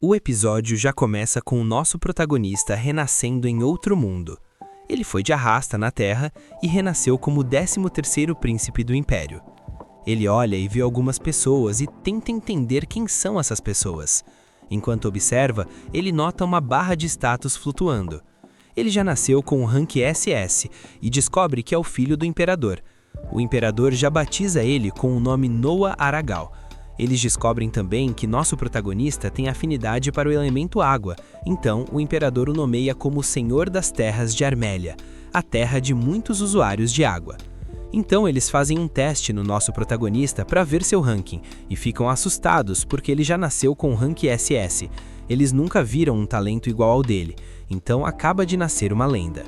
O episódio já começa com o nosso protagonista renascendo em outro mundo. Ele foi de arrasta na Terra e renasceu como o 13º príncipe do Império. Ele olha e vê algumas pessoas e tenta entender quem são essas pessoas. Enquanto observa, ele nota uma barra de status flutuando. Ele já nasceu com o rank SS e descobre que é o filho do Imperador. O Imperador já batiza ele com o nome Noah Aragal. Eles descobrem também que nosso protagonista tem afinidade para o elemento água, então o Imperador o nomeia como o Senhor das Terras de Armélia, a terra de muitos usuários de água. Então eles fazem um teste no nosso protagonista para ver seu ranking, e ficam assustados porque ele já nasceu com o rank SS. Eles nunca viram um talento igual ao dele, então acaba de nascer uma lenda.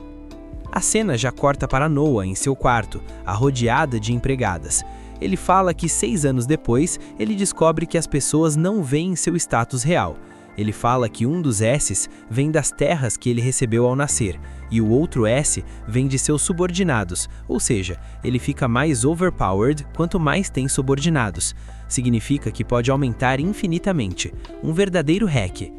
A cena já corta para Noah em seu quarto, arrodeada de empregadas. Ele fala que 6 anos depois, ele descobre que as pessoas não veem seu status real. Ele fala que um dos S's vem das terras que ele recebeu ao nascer, e o outro S vem de seus subordinados, ou seja, ele fica mais overpowered quanto mais tem subordinados. Significa que pode aumentar infinitamente, um verdadeiro hack.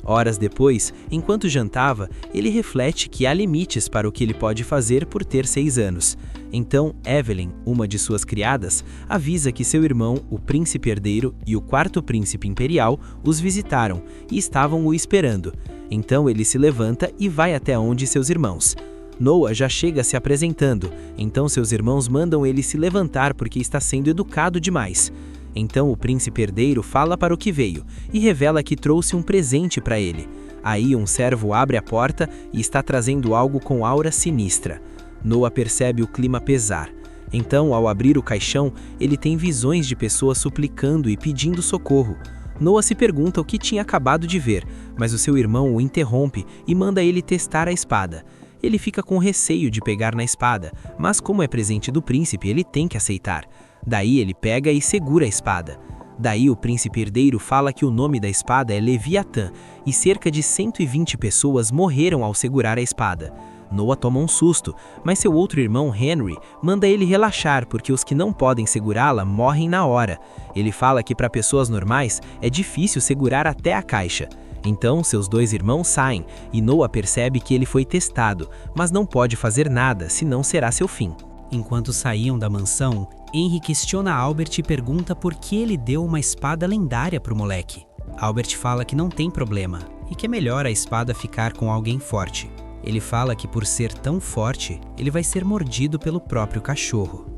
Horas depois, enquanto jantava, ele reflete que há limites para o que ele pode fazer por ter 6 anos. Então, Evelyn, uma de suas criadas, avisa que seu irmão, o príncipe herdeiro e o 4º príncipe imperial, os visitaram e estavam o esperando. Então ele se levanta e vai até onde seus irmãos. Noah já chega se apresentando, então seus irmãos mandam ele se levantar porque está sendo educado demais. Então o príncipe herdeiro fala para o que veio e revela que trouxe um presente para ele. Aí um servo abre a porta e está trazendo algo com aura sinistra. Noah percebe o clima pesar. Então, ao abrir o caixão, ele tem visões de pessoas suplicando e pedindo socorro. Noah se pergunta o que tinha acabado de ver, mas o seu irmão o interrompe e manda ele testar a espada. Ele fica com receio de pegar na espada, mas como é presente do príncipe, ele tem que aceitar. Daí ele pega e segura a espada. Daí o príncipe herdeiro fala que o nome da espada é Leviatã e cerca de 120 pessoas morreram ao segurar a espada. Noah toma um susto, mas seu outro irmão Henry manda ele relaxar porque os que não podem segurá-la morrem na hora. Ele fala que para pessoas normais é difícil segurar até a caixa. Então seus 2 irmãos saem e Noah percebe que ele foi testado, mas não pode fazer nada, senão será seu fim. Enquanto saíam da mansão, Henry questiona Albert e pergunta por que ele deu uma espada lendária pro moleque. Albert fala que não tem problema e que é melhor a espada ficar com alguém forte. Ele fala que por ser tão forte, ele vai ser mordido pelo próprio cachorro.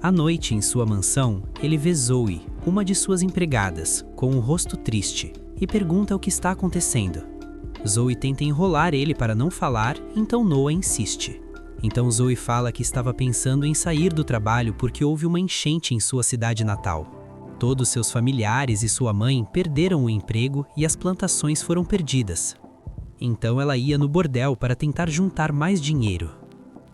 À noite, em sua mansão, ele vê Zoe, uma de suas empregadas, com um rosto triste, e pergunta o que está acontecendo. Zoe tenta enrolar ele para não falar, então Noah insiste. Então Zoe fala que estava pensando em sair do trabalho porque houve uma enchente em sua cidade natal. Todos seus familiares e sua mãe perderam o emprego e as plantações foram perdidas. Então ela ia no bordel para tentar juntar mais dinheiro.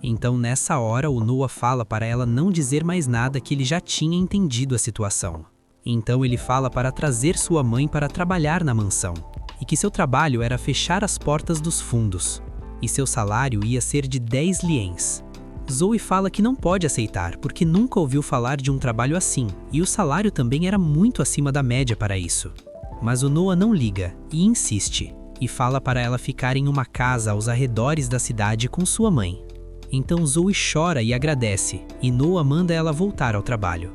Então nessa hora o Noah fala para ela não dizer mais nada que ele já tinha entendido a situação. Então ele fala para trazer sua mãe para trabalhar na mansão e que seu trabalho era fechar as portas dos fundos. E seu salário ia ser de 10 liens. Zoe fala que não pode aceitar porque nunca ouviu falar de um trabalho assim e o salário também era muito acima da média para isso. Mas o Noah não liga e insiste e fala para ela ficar em uma casa aos arredores da cidade com sua mãe. Então Zoe chora e agradece e Noah manda ela voltar ao trabalho.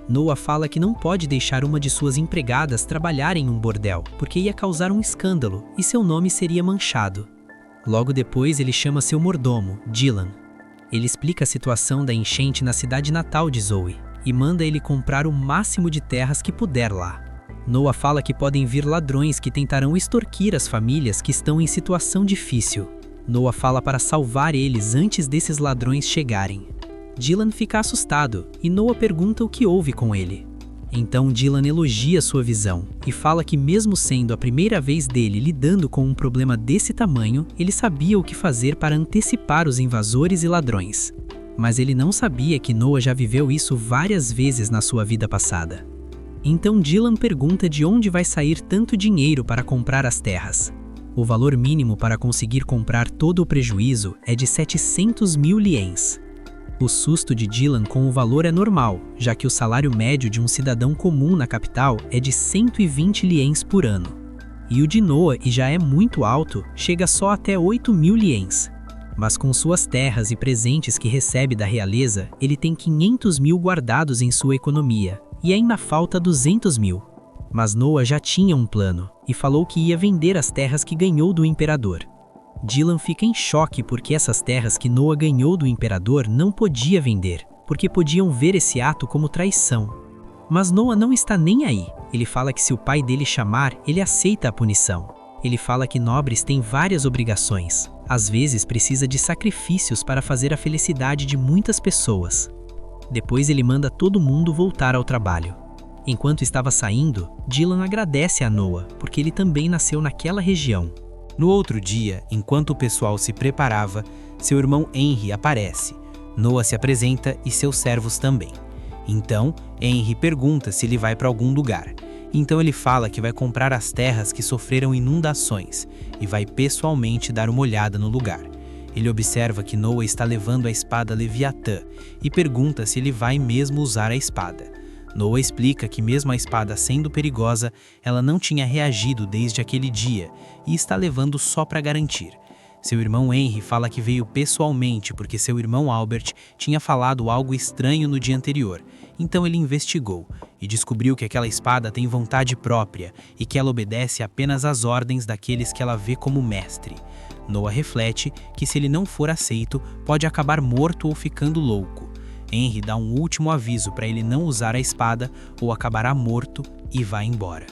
Noah fala que não pode deixar uma de suas empregadas trabalhar em um bordel porque ia causar um escândalo e seu nome seria manchado. Logo depois ele chama seu mordomo, Dylan. Ele explica a situação da enchente na cidade natal de Zoe e manda ele comprar o máximo de terras que puder lá. Noah fala que podem vir ladrões que tentarão extorquir as famílias que estão em situação difícil. Noah fala para salvar eles antes desses ladrões chegarem. Dylan fica assustado e Noah pergunta o que houve com ele. Então Dylan elogia sua visão e fala que mesmo sendo a primeira vez dele lidando com um problema desse tamanho, ele sabia o que fazer para antecipar os invasores e ladrões. Mas ele não sabia que Noah já viveu isso várias vezes na sua vida passada. Então Dylan pergunta de onde vai sair tanto dinheiro para comprar as terras. O valor mínimo para conseguir comprar todo o prejuízo é de 700 mil liens. O susto de Dylan com o valor é normal, já que o salário médio de um cidadão comum na capital é de 120 liens por ano. e o de Noa, e já é muito alto, chega só até 8.000 liens. Mas com suas terras e presentes que recebe da realeza, ele tem 500.000 guardados em sua economia, e ainda falta 200.000. Mas Noa já tinha um plano, e falou que ia vender as terras que ganhou do imperador. Dylan fica em choque porque essas terras que Noa ganhou do imperador não podia vender, porque podiam ver esse ato como traição. Mas Noa não está nem aí. Ele fala que se o pai dele chamar, ele aceita a punição. Ele fala que nobres têm várias obrigações. Às vezes precisa de sacrifícios para fazer a felicidade de muitas pessoas. Depois ele manda todo mundo voltar ao trabalho. Enquanto estava saindo, Dylan agradece a Noa, porque ele também nasceu naquela região. No outro dia, enquanto o pessoal se preparava, seu irmão Henry aparece. Noa se apresenta e seus servos também. Então, Henry pergunta se ele vai para algum lugar. Então ele fala que vai comprar as terras que sofreram inundações e vai pessoalmente dar uma olhada no lugar. Ele observa que Noa está levando a espada Leviatã e pergunta se ele vai mesmo usar a espada. Noa explica que mesmo a espada sendo perigosa, ela não tinha reagido desde aquele dia e está levando só para garantir. Seu irmão Henry fala que veio pessoalmente porque seu irmão Albert tinha falado algo estranho no dia anterior. Então ele investigou e descobriu que aquela espada tem vontade própria e que ela obedece apenas às ordens daqueles que ela vê como mestre. Noa reflete que se ele não for aceito, pode acabar morto ou ficando louco. Henry dá um último aviso para ele não usar a espada ou acabará morto e vai embora.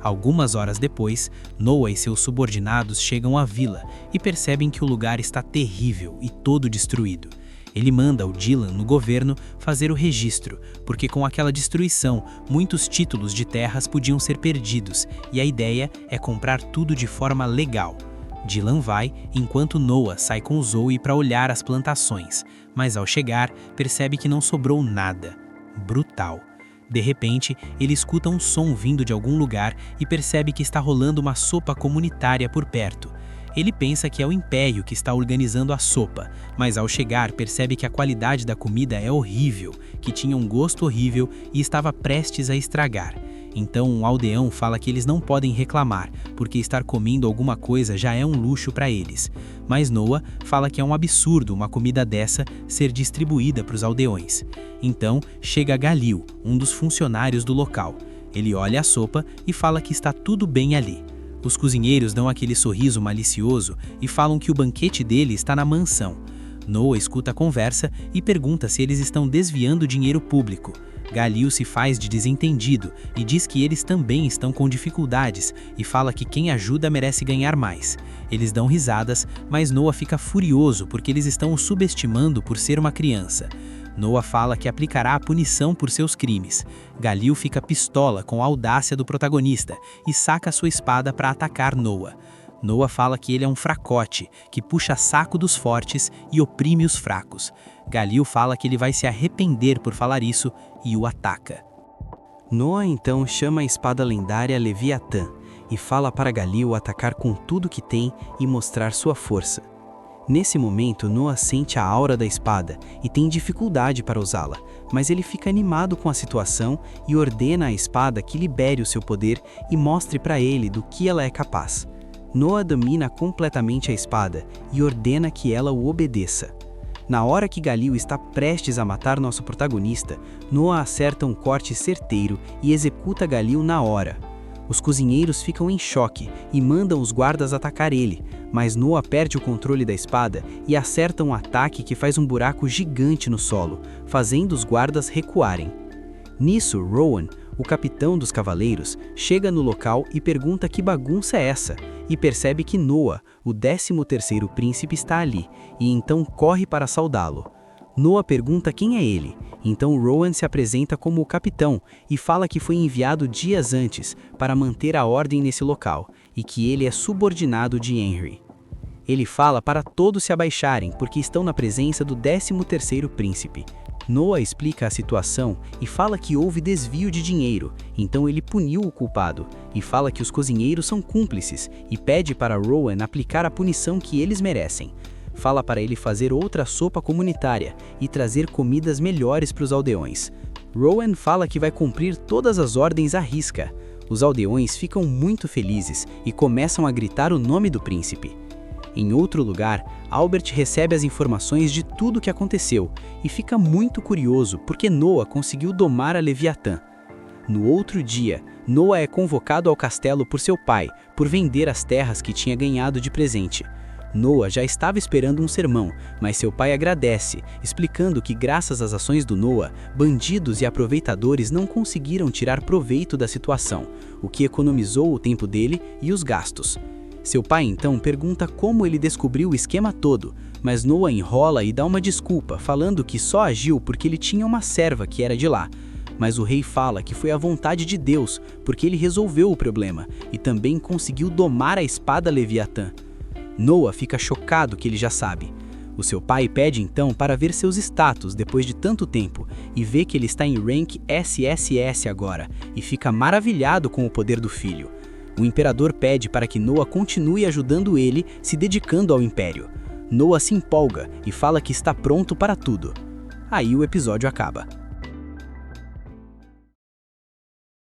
Algumas horas depois, Noa e seus subordinados chegam à vila e percebem que o lugar está terrível e todo destruído. Ele manda o Dylan no governo fazer o registro, porque com aquela destruição, muitos títulos de terras podiam ser perdidos e a ideia é comprar tudo de forma legal. Dylan vai, enquanto Noa sai com Zoe para olhar as plantações, mas ao chegar, percebe que não sobrou nada. Brutal. De repente, ele escuta um som vindo de algum lugar e percebe que está rolando uma sopa comunitária por perto. Ele pensa que é o Império que está organizando a sopa, mas ao chegar percebe que a qualidade da comida é horrível, que tinha um gosto horrível e estava prestes a estragar. Então um aldeão fala que eles não podem reclamar, porque estar comendo alguma coisa já é um luxo para eles. Mas Noa fala que é um absurdo uma comida dessa ser distribuída para os aldeões. Então chega Galil, um dos funcionários do local. Ele olha a sopa e fala que está tudo bem ali. Os cozinheiros dão aquele sorriso malicioso e falam que o banquete dele está na mansão. Noa escuta a conversa e pergunta se eles estão desviando dinheiro público. Galil se faz de desentendido e diz que eles também estão com dificuldades e fala que quem ajuda merece ganhar mais. Eles dão risadas, mas Noa fica furioso porque eles estão o subestimando por ser uma criança. Noa fala que aplicará a punição por seus crimes. Galil fica pistola com a audácia do protagonista e saca sua espada para atacar Noa. Noa fala que ele é um fracote, que puxa saco dos fortes e oprime os fracos. Galil fala que ele vai se arrepender por falar isso e o ataca. Noa então chama a espada lendária Leviatã e fala para Galil atacar com tudo que tem e mostrar sua força. Nesse momento, Noa sente a aura da espada e tem dificuldade para usá-la, mas ele fica animado com a situação e ordena à espada que libere o seu poder e mostre para ele do que ela é capaz. Noa domina completamente a espada e ordena que ela o obedeça. Na hora que Galil está prestes a matar nosso protagonista, Noa acerta um corte certeiro e executa Galil na hora. Os cozinheiros ficam em choque e mandam os guardas atacar ele, mas Noa perde o controle da espada e acerta um ataque que faz um buraco gigante no solo, fazendo os guardas recuarem. Nisso, Rowan, o capitão dos cavaleiros, chega no local e pergunta que bagunça é essa, e percebe que Noa, o 13º príncipe, está ali, e então corre para saudá-lo. Noa pergunta quem é ele, então Rowan se apresenta como o capitão e fala que foi enviado dias antes para manter a ordem nesse local, e que ele é subordinado de Henry. Ele fala para todos se abaixarem porque estão na presença do 13º príncipe. Noa explica a situação e fala que houve desvio de dinheiro, então ele puniu o culpado, e fala que os cozinheiros são cúmplices, e pede para Rowan aplicar a punição que eles merecem. Fala para ele fazer outra sopa comunitária e trazer comidas melhores para os aldeões. Rowan fala que vai cumprir todas as ordens à risca. Os aldeões ficam muito felizes e começam a gritar o nome do príncipe. Em outro lugar, Albert recebe as informações de tudo o que aconteceu e fica muito curioso porque Noah conseguiu domar a Leviatã. No outro dia, Noah é convocado ao castelo por seu pai, por vender as terras que tinha ganhado de presente. Noah já estava esperando um sermão, mas seu pai agradece, explicando que graças às ações do Noah, bandidos e aproveitadores não conseguiram tirar proveito da situação, o que economizou o tempo dele e os gastos. Seu pai então pergunta como ele descobriu o esquema todo, mas Noah enrola e dá uma desculpa, falando que só agiu porque ele tinha uma serva que era de lá. Mas o rei fala que foi a vontade de Deus, porque ele resolveu o problema e também conseguiu domar a espada Leviatã. Noah fica chocado que ele já sabe. O seu pai pede então para ver seus status depois de tanto tempo e vê que ele está em rank SSS agora e fica maravilhado com o poder do filho. O imperador pede para que Noah continue ajudando ele, se dedicando ao império. Noah se empolga e fala que está pronto para tudo. Aí o episódio acaba.